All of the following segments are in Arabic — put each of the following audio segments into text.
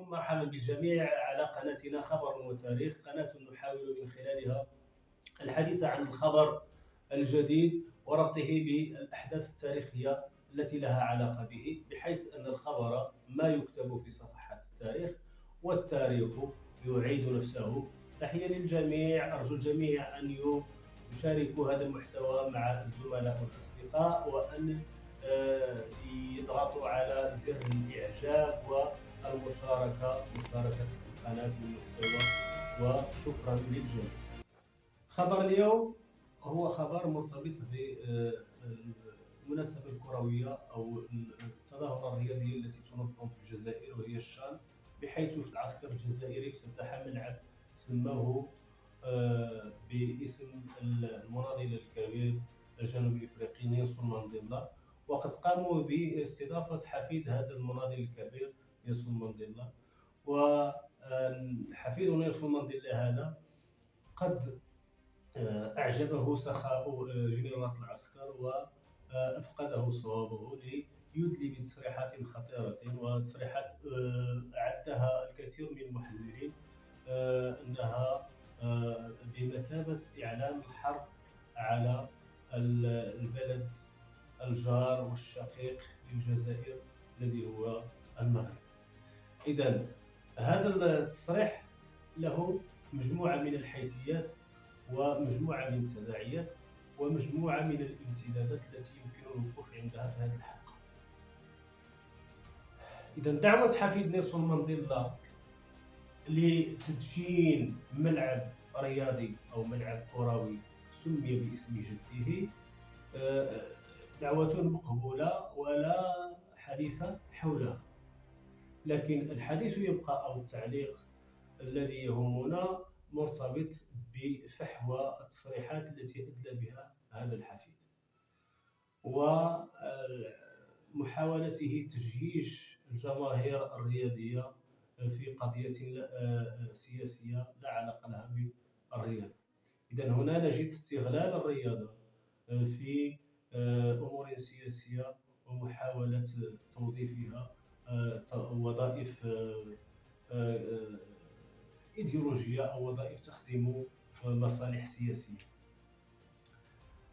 بكم، مرحبا بالجميع على قناتنا خبر وتاريخ، قناة نحاول من خلالها الحديث عن الخبر الجديد وربطه بالأحداث التاريخية التي لها علاقة به، بحيث أن الخبر ما يكتب في صفحات التاريخ والتاريخ يعيد نفسه. تحية للجميع، أرجو الجميع أن يشاركوا هذا المحتوى مع الزملاء والأصدقاء، وأن يضغطوا على زر الإعجاب والمشاركة، مشاركة القناة والمحتوى، وشكرا للجميع. خبر اليوم هو خبر مرتبط بالمناسبة الكروية أو التظاهرة الرياضية التي تنظم في الجزائر، وهي الشان، بحيث في العسكر الجزائري افتتح ملعب سموه باسم المناضل الكبير الجنوبي الافريقي نيلسون مانديلا، وقد قاموا باستضافة حفيد هذا المناضل الكبير نيلسون مانديلا. وحفيد نيلسون مانديلا هذا قد أعجبه سخاء جنرال العسكر وأفقده صوابه ليدلي بتصريحات خطيرة، وتصريحات أعدها الكثير من المحللين أنها بمثابة إعلان الحرب على البلد الجار والشقيق للجزائر الذي هو المغرب. إذن هذا التصريح له مجموعة من الحيثيات ومجموعة من التداعيات ومجموعة من الامتدادات التي يمكن الوقوف عندها في هذه الحلقة. إذن دعوة حفيد نيلسون مانديلا لتدشين ملعب رياضي أو ملعب كروي سمي باسم جده دعوة مقبولة ولا حديث حولها، لكن الحديث يبقى أو التعليق الذي يهمنا مرتبط بفحوى التصريحات التي أدلى بها هذا الحفيد ومحاولته تجييش الجماهير الرياضية في قضية سياسية لا علاقة لها بالرياضة. إذن هنا نجد استغلال الرياضة في أمور سياسية ومحاولة توظيفها وظائف إيديولوجية أو وظائف تخدم مصالح سياسية.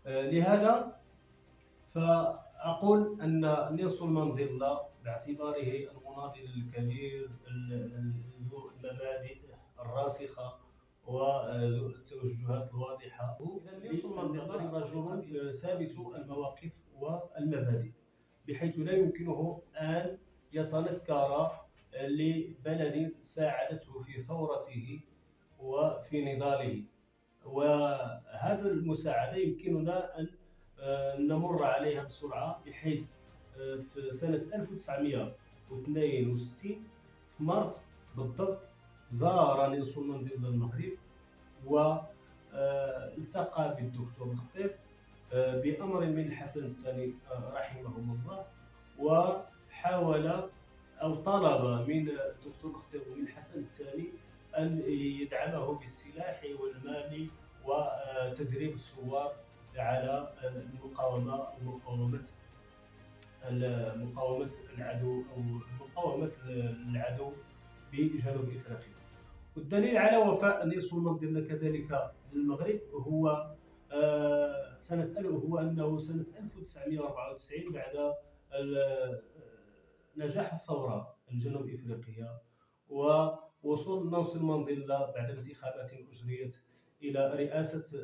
لهذا فأقول أن نيلسون مانديلا باعتباره المناضل الكبير ذو المبادئ الراسخة وذو التوجهات الواضحة، نيلسون مانديلا رجل ثابت المواقف والمبادئ، بحيث لا يمكنه أن يتنكر لبلد ساعدته في ثورته وفي نضاله. وهذا المساعدة يمكننا أن نمر عليها بسرعة، بحيث في سنة 1962 في مارس بالضبط زار نيلسون مانديلا المغرب والتقى بالدكتور الخطيب بأمر من الحسن الثاني رحمهم الله، وحاول أو طلب من الدكتور الخطيب ومن الحسن الثاني أن يدعمه بالسلاح والمال وتدريب الثوار على المقاومة العدو أو مقاومة العدو بجنوب إفريقيا. والدليل على وفاء نيلسون مانديلا كذلك للمغرب هو أنه سنة 1994 بعد نجاح الثورة الجنوب إفريقية ووصول نيلسون مانديلا بعد انتخابات أجريت إلى رئاسة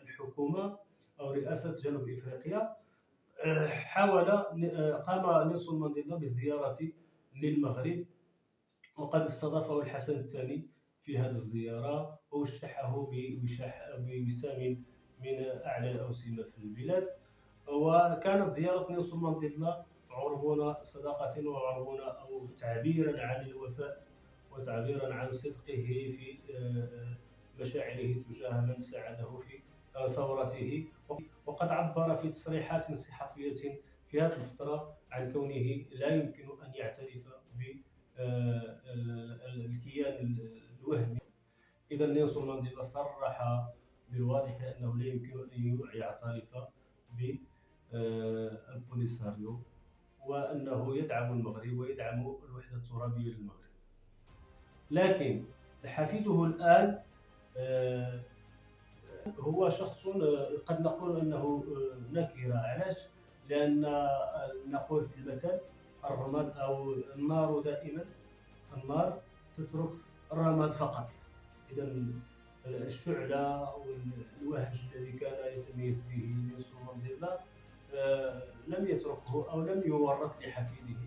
الحكومة أو رئاسة جنوب إفريقيا، قام نيلسون مانديلا بزيارة للمغرب، وقد استضافه الحسن الثاني في هذه الزيارة ووشحه بوسام من أعلى الأوسمة في البلاد. وكانت زيارة نيلسون مانديلا عربون صداقة وعربون أو تعبيرا عن الوفاء وتعبيرا عن صدقه في مشاعره تجاه من ساعده في ثورته. وقد عبر في تصريحات صحفية في هذه الفترة عن كونه لا يمكن أن يعترف بالكيان الوهمي. إذا نيلسون مانديلا صرح بالواضح أنه لا يمكن أن يعترف بالبوليساريو، وأنه يدعم المغرب ويدعم الوحدة الترابية للمغرب. لكن حفيده الآن آه، هو شخص قد نقول أنه نكرة. علاش؟ لأن نقول في المثل الرماد أو النار دائما، النار تترك الرماد فقط. إذا الشعلة والوهج الذي كان يتميز به نيلسون مانديلا لم يتركه أو لم يورث لحفيده.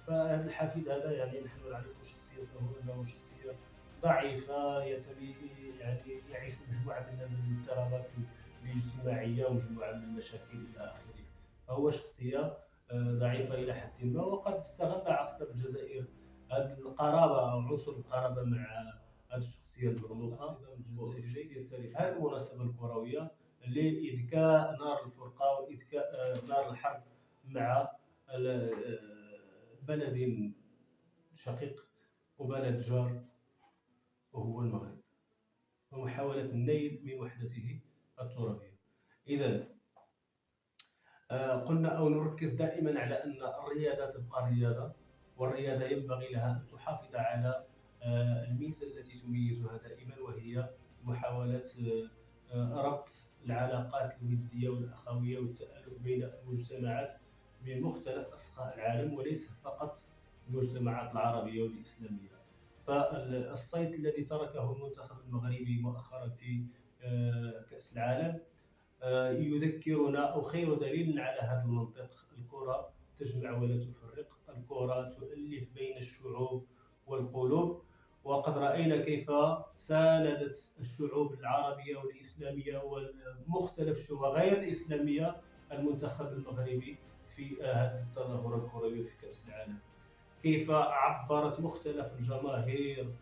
فهذا الحفيد هذا يعني نحن نعرف شخصيته أنه شخصية ضعيفة، يعني يعيش مجموعة من الاضطرابات الاجتماعية ومجموعة من المشاكل إلى آخره. فهو شخصية ضعيفة إلى حد ما، وقد استغل عسكر الجزائر هذه القرابة أو عنصر القرابة مع هذه الشخصية المغلوطة والشخصية التاريخية. هذه المناسبة الكروية لإذكاء نار الفرقة وإذكاء نار الحرب مع بلد شقيق وبلد جار وهو المغرب، ومحاولة النيل من وحدته الترابية. إذا قلنا أو نركز دائما على أن الرياضة تبقى رياضة، والرياضة ينبغي لها أن تحافظ على الميزة التي تميزها دائما، وهي محاولة ربط العلاقات الودية والأخوية والتآلف بين المجتمعات من مختلف أنحاء العالم، وليس فقط المجتمعات العربية والإسلامية. فالصيت الذي تركه المنتخب المغربي مؤخرا في كأس العالم يذكرنا أو خير دليل على هذا المنطق. الكرة تجمع ولا تفرق، الكرة تؤلف بين الشعوب والقلوب، وقد رأينا كيف ساندت الشعوب العربية والإسلامية ومختلف الشعوب غير الإسلامية المنتخب المغربي في هذه التظاهرة الكروية في كأس العالم. كيف عبرت مختلف الجماهير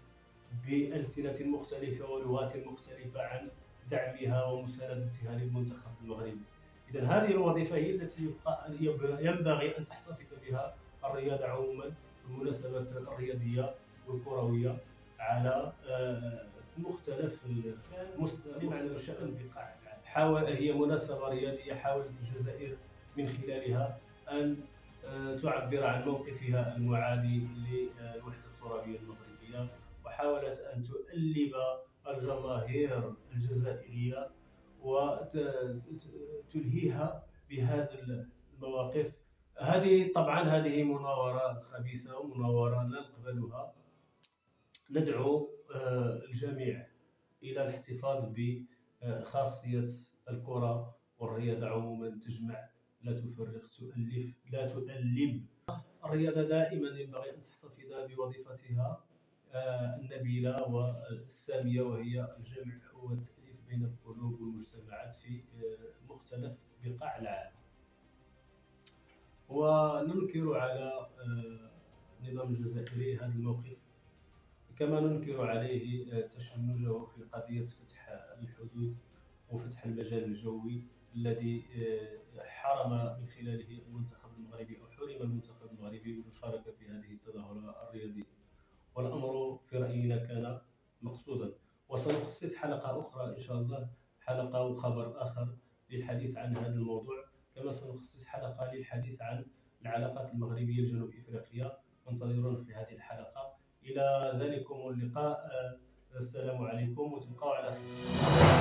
بألسنة مختلفة ولغات مختلفة عن دعمها ومساندتها للمنتخب المغربي. إذا هذه الوظيفة هي التي ينبغي أن تحتفظ بها الرياضة عموما، المناسبات الرياضية والكروية على مختلف المستوى شأن بقاع العالم. هي مناسبة رياضية حاولت الجزائر من خلالها أن تعبر عن موقفها المعادي للوحدة الترابية المغربية، وحاولت أن تؤلب الجماهير الجزائرية وتلهيها بهذه المواقف. هذه مناورة خبيثة ومناورة لا نقبلها. ندعو الجميع إلى الاحتفاظ بخاصية الكرة والرياضة عموما، تجمع لا تفرق، تؤلف لا تؤلب. الرياضة دائما ينبغي أن تحتفظ بوظيفتها النبيلة والسامية، وهي الجمع والتأليف بين القلوب والمجتمعات في مختلف بقاع العالم. وننكر على النظام الجزائري هذا الموقف، كما ننكر عليه تشنجه في قضية فتح الحدود وفتح المجال الجوي الذي حرم من خلاله المنتخب المغربي أو حرم المنتخب المغربي من المشاركة في هذه التظاهرة الرياضية. والأمر في رأينا كان مقصودا. وسنخصص حلقة أخرى إن شاء الله، حلقة وخبر آخر للحديث عن هذا الموضوع، كما سنخصص حلقة للحديث عن العلاقات المغربية الجنوب إفريقية. وانتظرونا في هذه الحلقة. إلى ذلكم اللقاء، السلام عليكم وتبقوا على خير.